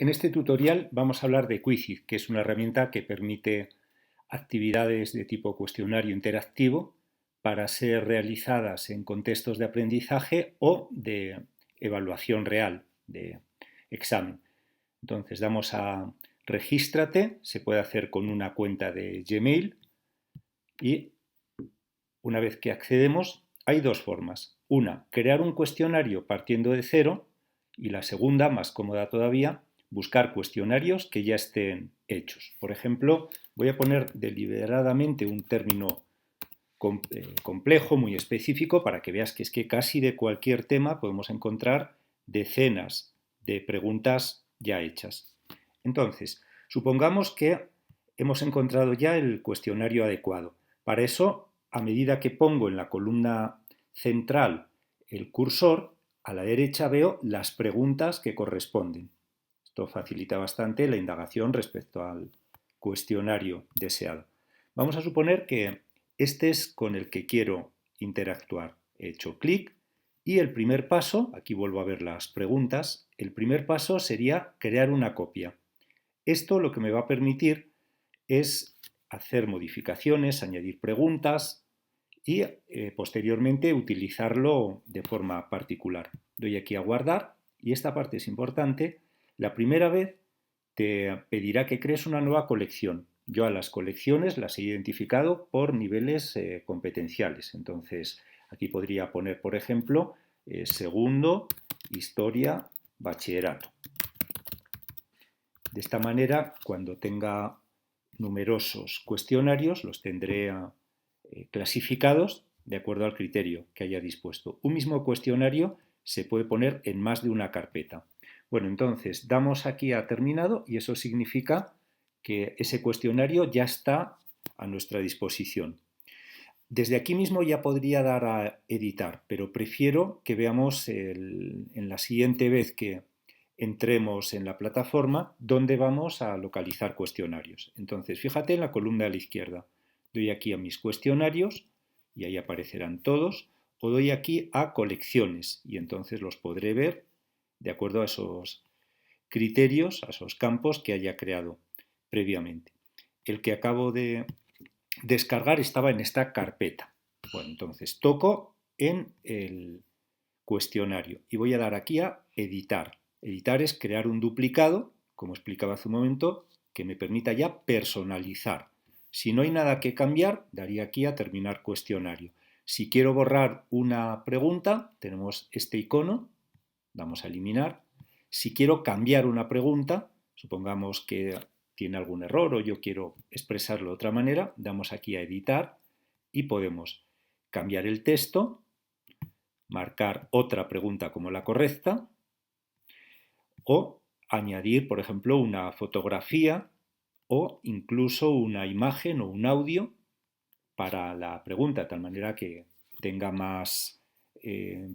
En este tutorial vamos a hablar de Quizizz, que es una herramienta que permite actividades de tipo cuestionario interactivo para ser realizadas en contextos de aprendizaje o de evaluación real, de examen. Entonces damos a Regístrate, se puede hacer con una cuenta de Gmail y una vez que accedemos hay dos formas. Una, crear un cuestionario partiendo de cero y la segunda, más cómoda todavía, buscar cuestionarios que ya estén hechos. Por ejemplo, voy a poner deliberadamente un término complejo, muy específico, para que veas que es que casi de cualquier tema podemos encontrar decenas de preguntas ya hechas. Entonces, supongamos que hemos encontrado ya el cuestionario adecuado. Para eso, a medida que pongo en la columna central el cursor, a la derecha veo las preguntas que corresponden. Esto facilita bastante la indagación respecto al cuestionario deseado. Vamos a suponer que este es con el que quiero interactuar. He hecho clic y el primer paso, aquí vuelvo a ver las preguntas, el primer paso sería crear una copia. Esto lo que me va a permitir es hacer modificaciones, añadir preguntas y posteriormente utilizarlo de forma particular. Doy aquí a guardar y esta parte es importante. La primera vez te pedirá que crees una nueva colección. Yo a las colecciones las he identificado por niveles competenciales. Entonces, aquí podría poner, por ejemplo, segundo, historia, bachillerato. De esta manera, cuando tenga numerosos cuestionarios, los tendré clasificados de acuerdo al criterio que haya dispuesto. Un mismo cuestionario se puede poner en más de una carpeta. Bueno, entonces damos aquí a terminado y eso significa que ese cuestionario ya está a nuestra disposición. Desde aquí mismo ya podría dar a editar, pero prefiero que veamos en la siguiente vez que entremos en la plataforma dónde vamos a localizar cuestionarios. Entonces, fíjate en la columna a la izquierda. Doy aquí a mis cuestionarios y ahí aparecerán todos, o doy aquí a colecciones y entonces los podré ver de acuerdo a esos criterios, a esos campos que haya creado previamente. El que acabo de descargar estaba en esta carpeta. Bueno, entonces toco en el cuestionario y voy a dar aquí a editar. Editar es crear un duplicado, como explicaba hace un momento, que me permita ya personalizar. Si no hay nada que cambiar, daría aquí a terminar cuestionario. Si quiero borrar una pregunta, tenemos este icono, damos a eliminar. Si quiero cambiar una pregunta, supongamos que tiene algún error o yo quiero expresarlo de otra manera, damos aquí a editar y podemos cambiar el texto, marcar otra pregunta como la correcta o añadir, por ejemplo, una fotografía o incluso una imagen o un audio para la pregunta, de tal manera que tenga más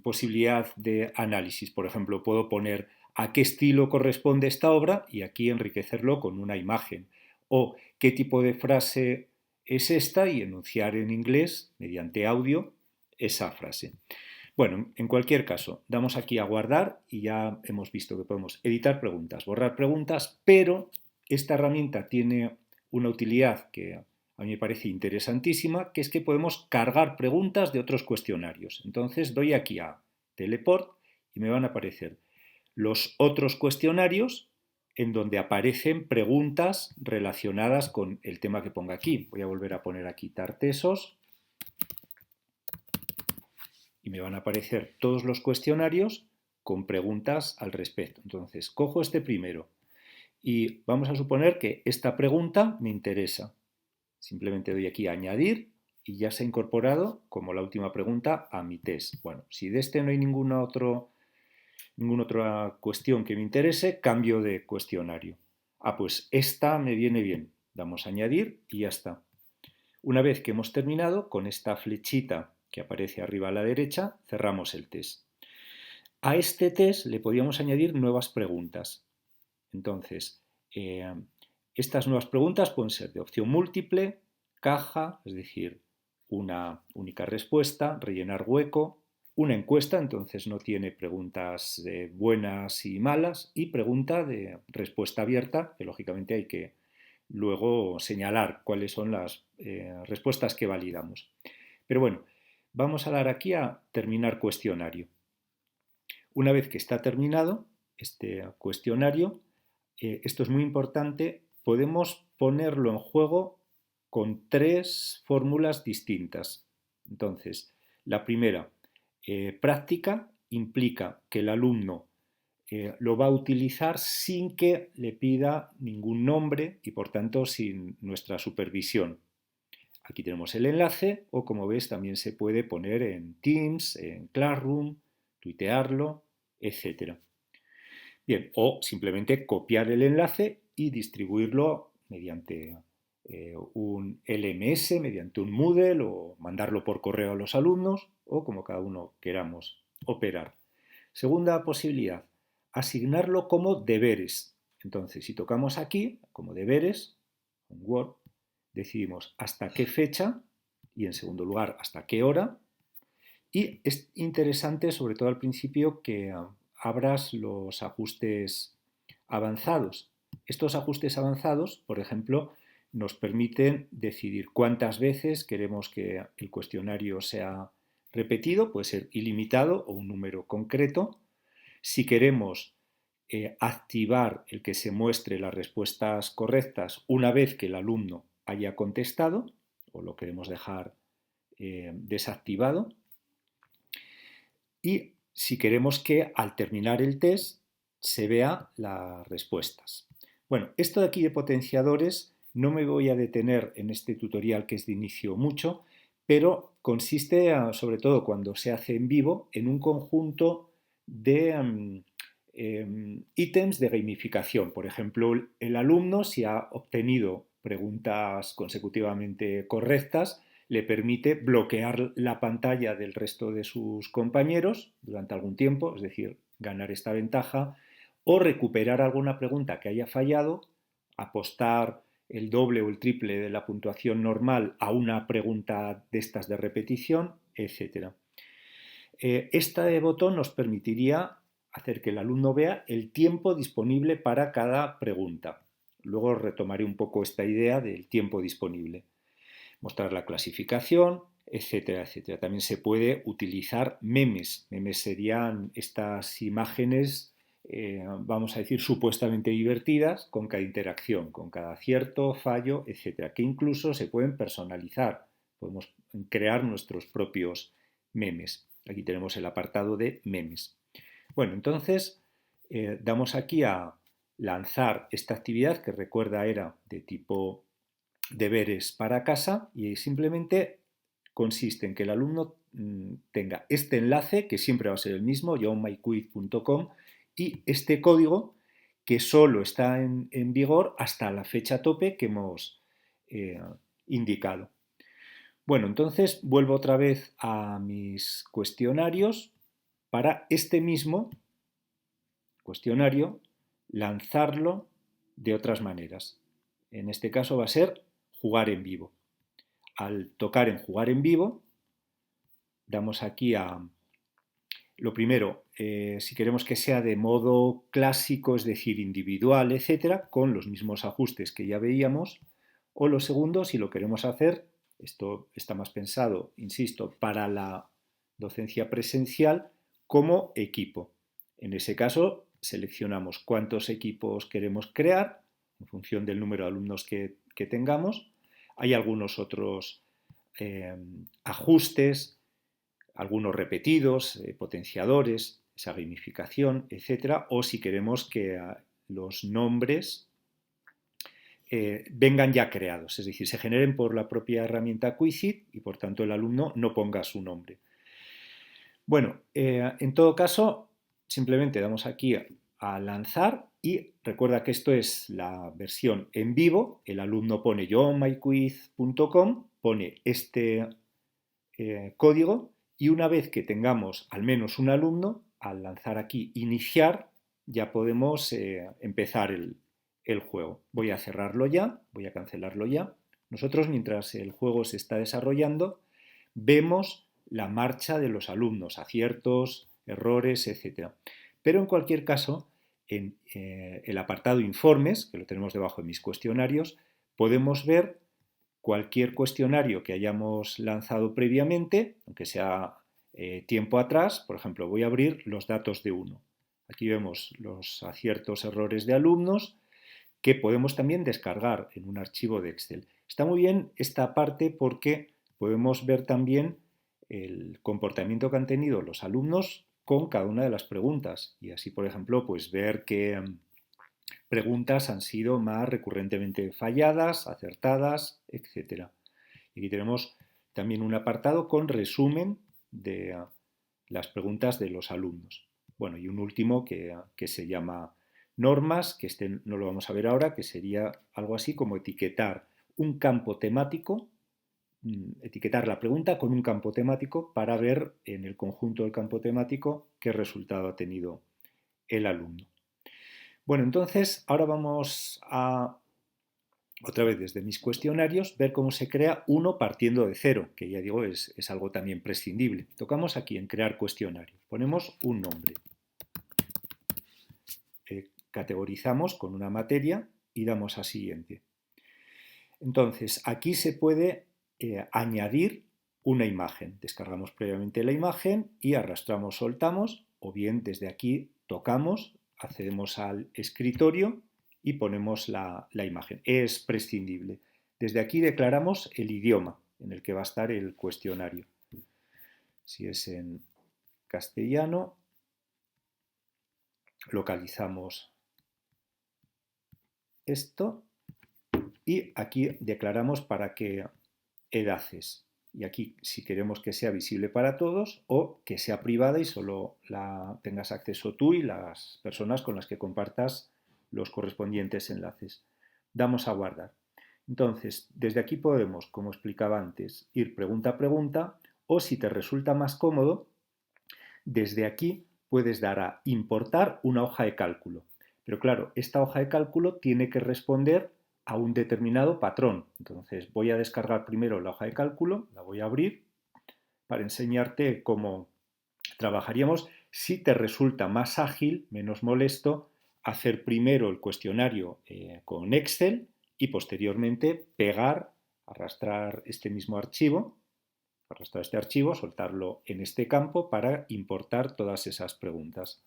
posibilidad de análisis. Por ejemplo, puedo poner a qué estilo corresponde esta obra y aquí enriquecerlo con una imagen. O qué tipo de frase es esta y enunciar en inglés, mediante audio, esa frase. Bueno, en cualquier caso, damos aquí a guardar y ya hemos visto que podemos editar preguntas, borrar preguntas, pero esta herramienta tiene una utilidad que a mí me parece interesantísima, que es que podemos cargar preguntas de otros cuestionarios. Entonces doy aquí a Teleport y me van a aparecer los otros cuestionarios en donde aparecen preguntas relacionadas con el tema que ponga aquí. Voy a volver a poner aquí Tartesos y me van a aparecer todos los cuestionarios con preguntas al respecto. Entonces, cojo este primero y vamos a suponer que esta pregunta me interesa. Simplemente doy aquí a añadir y ya se ha incorporado como la última pregunta a mi test. Bueno, si de este no hay ninguna otra cuestión que me interese, cambio de cuestionario. Ah, pues esta me viene bien. Damos a añadir y ya está. Una vez que hemos terminado, con esta flechita que aparece arriba a la derecha, cerramos el test. A este test le podíamos añadir nuevas preguntas. Entonces, estas nuevas preguntas pueden ser de opción múltiple, caja, es decir, una única respuesta, rellenar hueco, una encuesta, entonces no tiene preguntas buenas y malas, y pregunta de respuesta abierta, que lógicamente hay que luego señalar cuáles son las respuestas que validamos. Pero bueno, vamos a dar aquí a terminar cuestionario. Una vez que está terminado este cuestionario, esto es muy importante, podemos ponerlo en juego con 3 fórmulas distintas. Entonces, la primera, práctica, implica que el alumno lo va a utilizar sin que le pida ningún nombre y por tanto sin nuestra supervisión. Aquí tenemos el enlace o como ves también se puede poner en Teams, en Classroom, tuitearlo, etc. Bien, o simplemente copiar el enlace y distribuirlo mediante un LMS, mediante un Moodle o mandarlo por correo a los alumnos o como cada uno queramos operar. Segunda posibilidad, asignarlo como deberes. Entonces, si tocamos aquí, como deberes, en Word, decidimos hasta qué fecha y en segundo lugar hasta qué hora. Y es interesante, sobre todo al principio, que abras los ajustes avanzados. Estos ajustes avanzados, por ejemplo, nos permiten decidir cuántas veces queremos que el cuestionario sea repetido, puede ser ilimitado o un número concreto. Si queremos activar el que se muestre las respuestas correctas una vez que el alumno haya contestado, o lo queremos dejar desactivado. Y si queremos que al terminar el test se vean las respuestas. Bueno, esto de aquí de potenciadores no me voy a detener en este tutorial que es de inicio mucho, pero consiste, sobre todo cuando se hace en vivo, en un conjunto de ítems de gamificación. Por ejemplo, el alumno, si ha obtenido preguntas consecutivamente correctas, le permite bloquear la pantalla del resto de sus compañeros durante algún tiempo, es decir, ganar esta ventaja, o recuperar alguna pregunta que haya fallado, apostar el doble o el triple de la puntuación normal a una pregunta de estas de repetición, etc. Este botón nos permitiría hacer que el alumno vea el tiempo disponible para cada pregunta. Luego retomaré un poco esta idea del tiempo disponible. Mostrar la clasificación, etcétera, etcétera. También se puede utilizar memes. Memes serían estas imágenes, vamos a decir, supuestamente divertidas con cada interacción, con cada acierto, fallo, etcétera, que incluso se pueden personalizar. Podemos crear nuestros propios memes. Aquí tenemos el apartado de memes. Bueno, entonces damos aquí a lanzar esta actividad que recuerda era de tipo deberes para casa y simplemente consiste en que el alumno tenga este enlace, que siempre va a ser el mismo, yourmyquiz.com, y este código que solo está en vigor hasta la fecha tope que hemos indicado. Bueno, entonces vuelvo otra vez a mis cuestionarios para este mismo cuestionario lanzarlo de otras maneras. En este caso va a ser jugar en vivo. Al tocar en jugar en vivo, damos aquí a lo primero, si queremos que sea de modo clásico, es decir, individual, etcétera, con los mismos ajustes que ya veíamos, o lo segundo, si lo queremos hacer, esto está más pensado, insisto, para la docencia presencial como equipo. En ese caso, seleccionamos cuántos equipos queremos crear en función del número de alumnos que tengamos. Hay algunos otros ajustes, algunos repetidos, potenciadores, esa gamificación, etcétera, o si queremos que los nombres vengan ya creados, es decir, se generen por la propia herramienta Quizlet y por tanto el alumno no ponga su nombre. Bueno, en todo caso, simplemente damos aquí a lanzar y recuerda que esto es la versión en vivo, el alumno pone yourmyquiz.com, pone este código y una vez que tengamos al menos un alumno, al lanzar aquí iniciar, ya podemos empezar el juego. Voy a cerrarlo ya, voy a cancelarlo ya. Nosotros, mientras el juego se está desarrollando, vemos la marcha de los alumnos, aciertos, errores, etc. Pero en cualquier caso, en el apartado informes, que lo tenemos debajo de mis cuestionarios, podemos ver cualquier cuestionario que hayamos lanzado previamente, aunque sea tiempo atrás. Por ejemplo, voy a abrir los datos de uno. Aquí vemos los aciertos, errores de alumnos, que podemos también descargar en un archivo de Excel. Está muy bien esta parte porque podemos ver también el comportamiento que han tenido los alumnos con cada una de las preguntas y así, por ejemplo, pues ver qué preguntas han sido más recurrentemente falladas, acertadas, etc. Y aquí tenemos también un apartado con resumen de las preguntas de los alumnos. Bueno, y un último que se llama normas, que este no lo vamos a ver ahora, que sería algo así como etiquetar un campo temático, etiquetar la pregunta con un campo temático para ver en el conjunto del campo temático qué resultado ha tenido el alumno. Bueno, entonces ahora vamos a, otra vez desde mis cuestionarios, ver cómo se crea uno partiendo de cero, que ya digo es algo también prescindible. Tocamos aquí en crear cuestionario. Ponemos un nombre. Categorizamos con una materia y damos a siguiente. Entonces, aquí se puede añadir una imagen. Descargamos previamente la imagen y arrastramos, soltamos, o bien desde aquí tocamos, accedemos al escritorio y ponemos la imagen. Es prescindible. Desde aquí declaramos el idioma en el que va a estar el cuestionario. Si es en castellano, localizamos esto y aquí declaramos para qué edades. Y aquí si queremos que sea visible para todos o que sea privada y solo la tengas acceso tú y las personas con las que compartas los correspondientes enlaces. Damos a guardar. Entonces, desde aquí podemos, como explicaba antes, ir pregunta a pregunta o si te resulta más cómodo, desde aquí puedes dar a importar una hoja de cálculo. Pero claro, esta hoja de cálculo tiene que responder a un determinado patrón. Entonces voy a descargar primero la hoja de cálculo, la voy a abrir para enseñarte cómo trabajaríamos. Si te resulta más ágil, menos molesto, hacer primero el cuestionario con Excel y posteriormente pegar, arrastrar este mismo archivo, arrastrar este archivo, soltarlo en este campo para importar todas esas preguntas.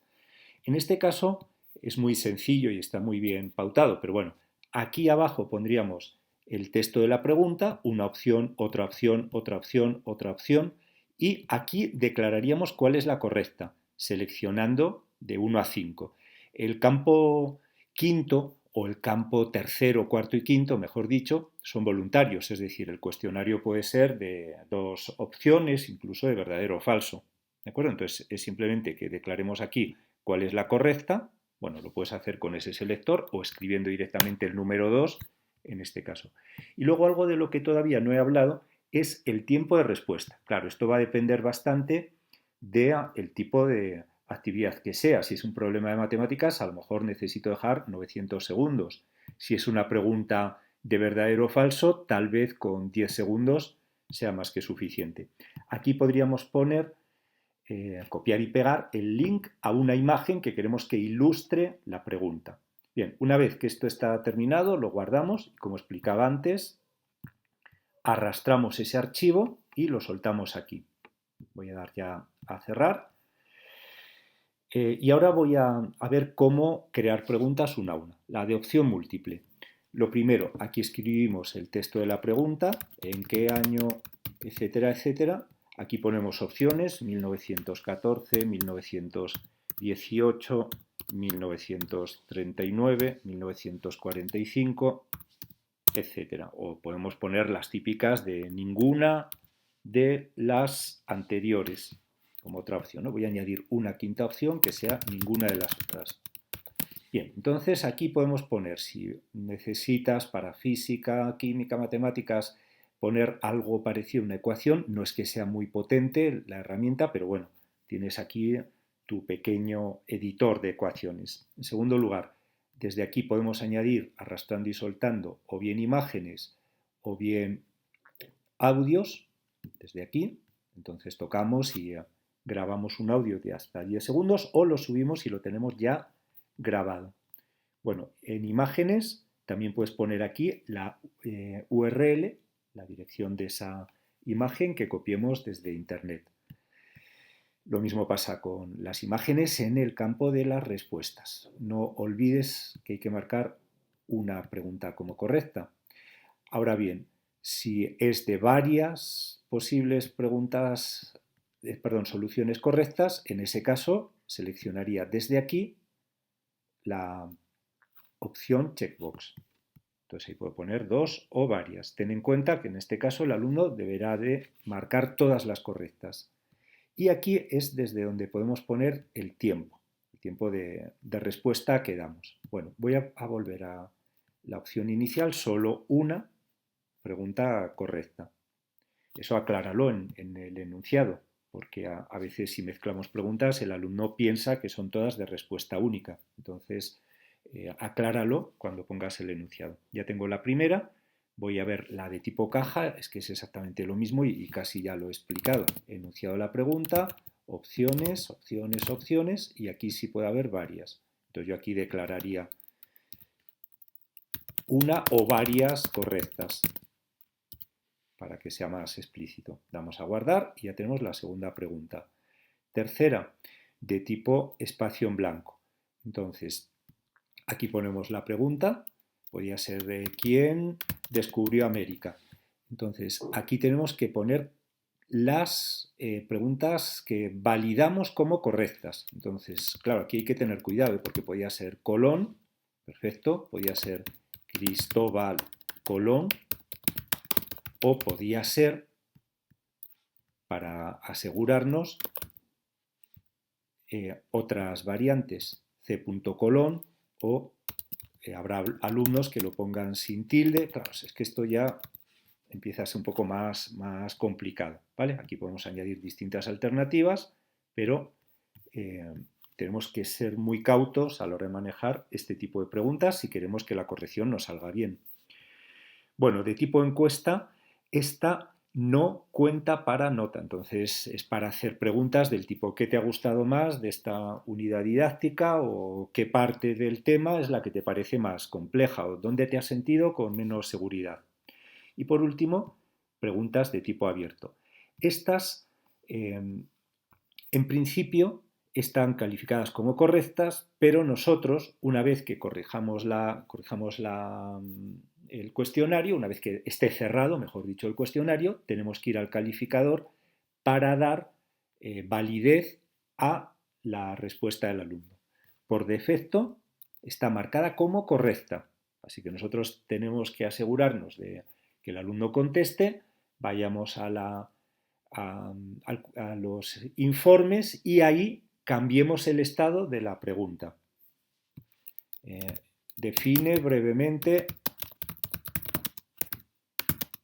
En este caso es muy sencillo y está muy bien pautado, pero bueno, aquí abajo pondríamos el texto de la pregunta, una opción, otra opción, otra opción, otra opción, y aquí declararíamos cuál es la correcta, seleccionando de 1 a 5. El campo quinto o el campo tercero, cuarto y quinto, mejor dicho, son voluntarios, es decir, el cuestionario puede ser de 2 opciones, incluso de verdadero o falso. ¿De acuerdo? Entonces es simplemente que declaremos aquí cuál es la correcta. Bueno, lo puedes hacer con ese selector o escribiendo directamente el número 2 en este caso. Y luego algo de lo que todavía no he hablado es el tiempo de respuesta. Claro, esto va a depender bastante del tipo de actividad que sea. Si es un problema de matemáticas, a lo mejor necesito dejar 900 segundos. Si es una pregunta de verdadero o falso, tal vez con 10 segundos sea más que suficiente. Aquí podríamos poner, copiar y pegar el link a una imagen que queremos que ilustre la pregunta. Bien, una vez que esto está terminado, lo guardamos y, como explicaba antes, arrastramos ese archivo y lo soltamos aquí. Voy a dar ya a cerrar. Y ahora voy a ver cómo crear preguntas una a una. La de opción múltiple. Lo primero, aquí escribimos el texto de la pregunta, en qué año, etcétera, etcétera. Aquí ponemos opciones, 1914, 1918, 1939, 1945, etcétera. O podemos poner las típicas de ninguna de las anteriores como otra opción, ¿no? Voy a añadir una quinta opción que sea ninguna de las otras. Bien, entonces aquí podemos poner, si necesitas para física, química, matemáticas, poner algo parecido a una ecuación, no es que sea muy potente la herramienta, pero bueno, tienes aquí tu pequeño editor de ecuaciones. En segundo lugar, desde aquí podemos añadir, arrastrando y soltando, o bien imágenes o bien audios, desde aquí, Entonces tocamos y grabamos un audio de hasta 10 segundos o lo subimos y lo tenemos ya grabado. Bueno, en imágenes también puedes poner aquí la URL, la dirección de esa imagen que copiemos desde Internet. Lo mismo pasa con las imágenes en el campo de las respuestas. No olvides que hay que marcar una pregunta como correcta. Ahora bien, si es de varias posibles soluciones correctas, en ese caso seleccionaría desde aquí la opción checkbox. Entonces ahí puedo poner dos o varias. Ten en cuenta que en este caso el alumno deberá de marcar todas las correctas. Y aquí es desde donde podemos poner el tiempo de respuesta que damos. Bueno, voy a volver a la opción inicial, solo una pregunta correcta. Eso acláralo en el enunciado, porque a veces si mezclamos preguntas el alumno piensa que son todas de respuesta única. Entonces, acláralo cuando pongas el enunciado. Ya tengo la primera, voy a ver la de tipo caja, es que es exactamente lo mismo y casi ya lo he explicado. He enunciado la pregunta, opciones, opciones, opciones, y aquí sí puede haber varias. Entonces yo aquí declararía una o varias correctas para que sea más explícito. Damos a guardar y ya tenemos la segunda pregunta. Tercera, de tipo espacio en blanco. Entonces, aquí ponemos la pregunta, podría ser de quién descubrió América. Entonces, aquí tenemos que poner las preguntas que validamos como correctas. Entonces, claro, aquí hay que tener cuidado porque podría ser Colón, perfecto, podría ser Cristóbal Colón, o podía ser, para asegurarnos, otras variantes, C. Colón o habrá alumnos que lo pongan sin tilde. Claro, es que esto ya empieza a ser un poco más complicado, ¿vale? Aquí podemos añadir distintas alternativas, pero tenemos que ser muy cautos a la hora de manejar este tipo de preguntas si queremos que la corrección nos salga bien. Bueno, de tipo encuesta, esta no cuenta para nota, entonces es para hacer preguntas del tipo ¿qué te ha gustado más de esta unidad didáctica o qué parte del tema es la que te parece más compleja o dónde te has sentido con menos seguridad? Y por último, preguntas de tipo abierto. Estas, en principio, están calificadas como correctas, pero nosotros, una vez que corrijamos el cuestionario, una vez que esté cerrado, mejor dicho, el cuestionario, tenemos que ir al calificador para dar validez a la respuesta del alumno. Por defecto está marcada como correcta, así que nosotros tenemos que asegurarnos de que el alumno conteste, vayamos a los informes y ahí cambiemos el estado de la pregunta. Define brevemente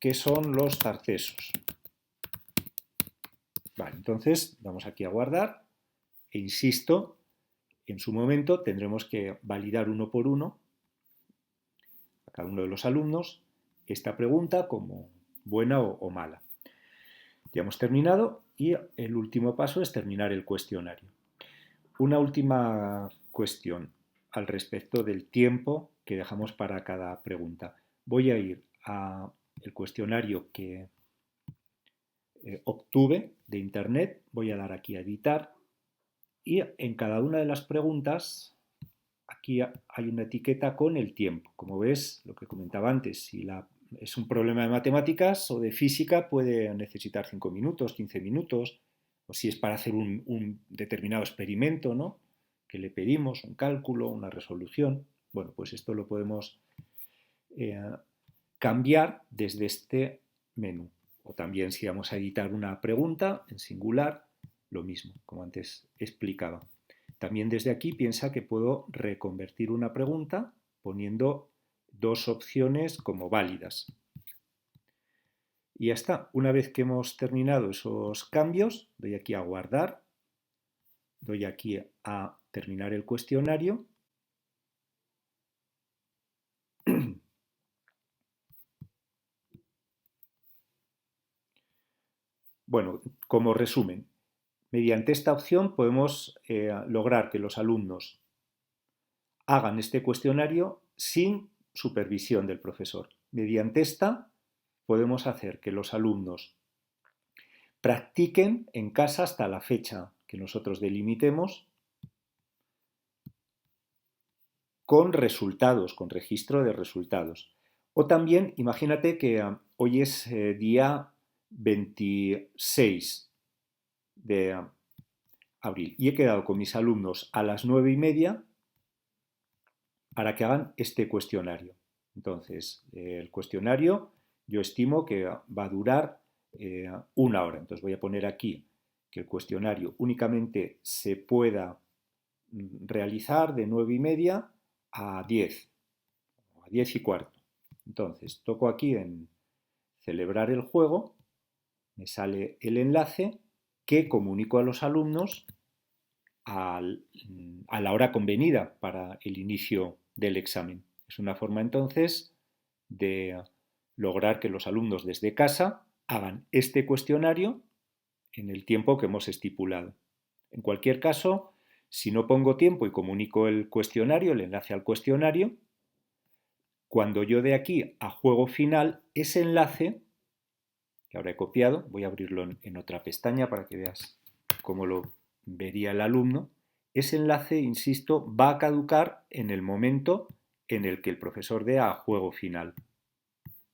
qué son los tarcesos. Vale, entonces vamos aquí a guardar e insisto, en su momento tendremos que validar uno por uno a cada uno de los alumnos esta pregunta como buena o mala. Ya hemos terminado y el último paso es terminar el cuestionario. Una última cuestión al respecto del tiempo que dejamos para cada pregunta. Voy a ir al cuestionario que obtuve de internet, voy a dar aquí a editar y en cada una de las preguntas aquí hay una etiqueta con el tiempo. Como ves, lo que comentaba antes, si es un problema de matemáticas o de física puede necesitar 5 minutos, 15 minutos, o si es para hacer un determinado experimento, ¿no?, que le pedimos, un cálculo, una resolución. Bueno, pues esto lo podemos cambiar desde este menú. O también si vamos a editar una pregunta en singular, lo mismo, como antes explicaba. También desde aquí piensa que puedo reconvertir una pregunta poniendo dos opciones como válidas. Y ya está. Una vez que hemos terminado esos cambios, doy aquí a guardar, doy aquí a terminar el cuestionario. Bueno, como resumen, mediante esta opción podemos lograr que los alumnos hagan este cuestionario sin supervisión del profesor. Mediante esta podemos hacer que los alumnos practiquen en casa hasta la fecha que nosotros delimitemos con resultados, con registro de resultados. O también, imagínate que hoy es día 26 de abril y he quedado con mis alumnos a las 9:30 para que hagan este cuestionario. Entonces, el cuestionario yo estimo que va a durar 1 hora. Entonces voy a poner aquí que el cuestionario únicamente se pueda realizar de 9:30 a 10, a 10:15. Entonces, toco aquí en celebrar el juego, me sale el enlace que comunico a los alumnos a la hora convenida para el inicio del examen. Es una forma entonces de lograr que los alumnos desde casa hagan este cuestionario en el tiempo que hemos estipulado. En cualquier caso, si no pongo tiempo y comunico el cuestionario, el enlace al cuestionario, cuando yo de aquí a juego final, ese enlace, que ahora he copiado, voy a abrirlo en otra pestaña para que veas cómo lo vería el alumno, ese enlace, insisto, va a caducar en el momento en el que el profesor dé a juego final.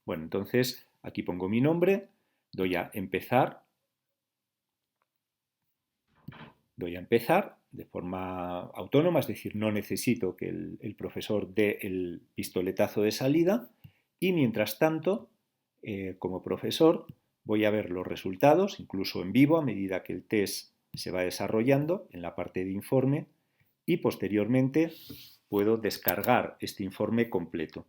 Bueno, entonces aquí pongo mi nombre, doy a empezar de forma autónoma, es decir, no necesito que el profesor dé el pistoletazo de salida y mientras tanto, como profesor, voy a ver los resultados, incluso en vivo, a medida que el test se va desarrollando en la parte de informe y posteriormente puedo descargar este informe completo.